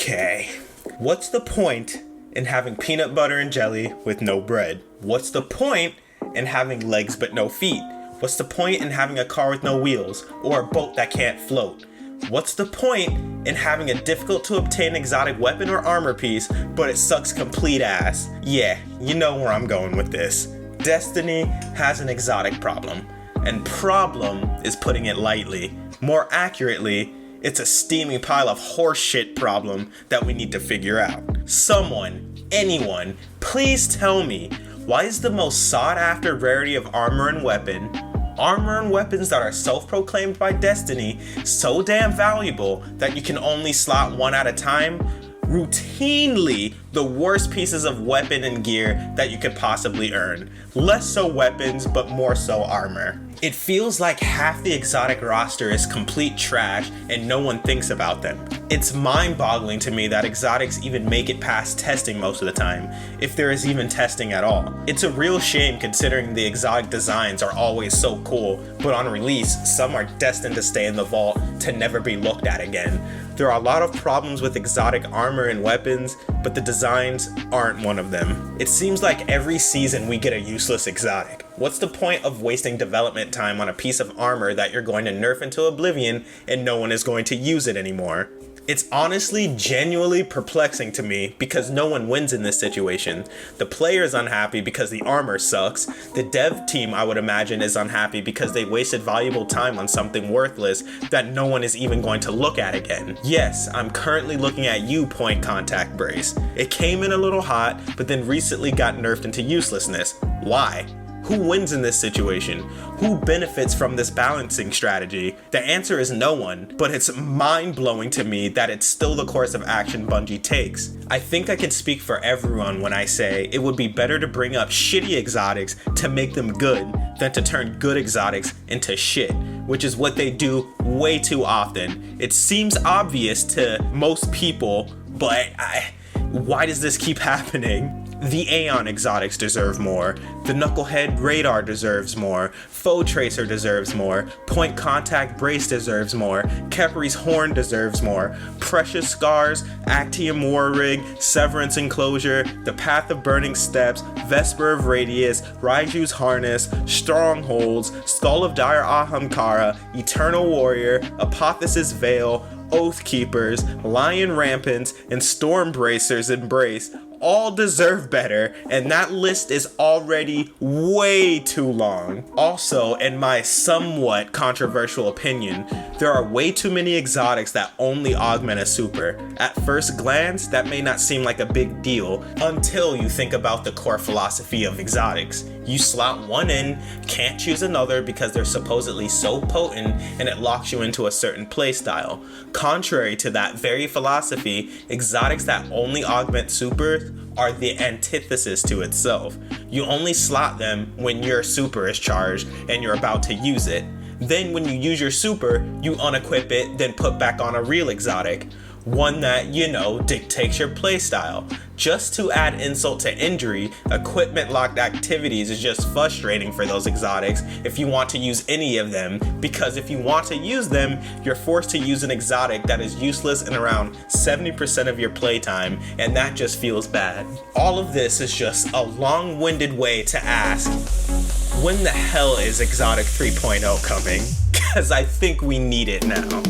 Okay. What's the point in having peanut butter and jelly with no bread? What's the point in having legs but no feet? What's the point in having a car with no wheels or a boat that can't float? What's the point in having a difficult to obtain exotic weapon or armor piece, but it sucks complete ass? Yeah, you know where I'm going with this. Destiny has an exotic problem, and problem is putting it lightly. More accurately, it's a steaming pile of horseshit problem that we need to figure out. Someone, anyone, please tell me, why is the most sought after rarity of armor and weapons that are self-proclaimed by Destiny so damn valuable that you can only slot one at a time, routinely the worst pieces of weapon and gear that you could possibly earn? Less so weapons, but more so armor. It feels like half the exotic roster is complete trash and no one thinks about them. It's mind-boggling to me that exotics even make it past testing most of the time, if there is even testing at all. It's a real shame considering the exotic designs are always so cool, but on release, some are destined to stay in the vault to never be looked at again. There are a lot of problems with exotic armor and weapons, but the designs aren't one of them. It seems like every season we get a useless exotic. What's the point of wasting development time on a piece of armor that you're going to nerf into oblivion and no one is going to use it anymore? It's honestly genuinely perplexing to me because no one wins in this situation. The player is unhappy because the armor sucks. The dev team, I would imagine, is unhappy because they wasted valuable time on something worthless that no one is even going to look at again. Yes, I'm currently looking at you, point contact brace. It came in a little hot, but then recently got nerfed into uselessness. Why? Who wins in this situation? Who benefits from this balancing strategy? The answer is no one, but it's mind-blowing to me that it's still the course of action Bungie takes. I think I can speak for everyone when I say it would be better to bring up shitty exotics to make them good than to turn good exotics into shit, which is what they do way too often. It seems obvious to most people, but why does this keep happening? The Aeon exotics deserve more. The Knucklehead Radar deserves more. Foe Tracer deserves more. Point Contact Brace deserves more. Khepri's Horn deserves more. Precious Scars, Actium War Rig, Severance Enclosure, The Path of Burning Steps, Vesper of Radius, Raiju's Harness, Strongholds, Skull of Dire Ahamkara, Eternal Warrior, Apotheosis Veil, Oath Keepers, Lion Rampants, and Storm Bracers Embrace all deserve better, and that list is already way too long. Also, in my somewhat controversial opinion, there are way too many exotics that only augment a super. At first glance, that may not seem like a big deal until you think about the core philosophy of exotics. You slot one in, can't choose another because they're supposedly so potent and it locks you into a certain playstyle. Contrary to that very philosophy, exotics that only augment supers are the antithesis to itself. You only slot them when your super is charged and you're about to use it. Then when you use your super, you unequip it, then put back on a real exotic. One that, dictates your playstyle. Just to add insult to injury, equipment locked activities is just frustrating for those exotics if you want to use any of them, because if you want to use them, you're forced to use an exotic that is useless in around 70% of your playtime, and that just feels bad. All of this is just a long-winded way to ask, when the hell is Exotic 3.0 coming? Because I think we need it now.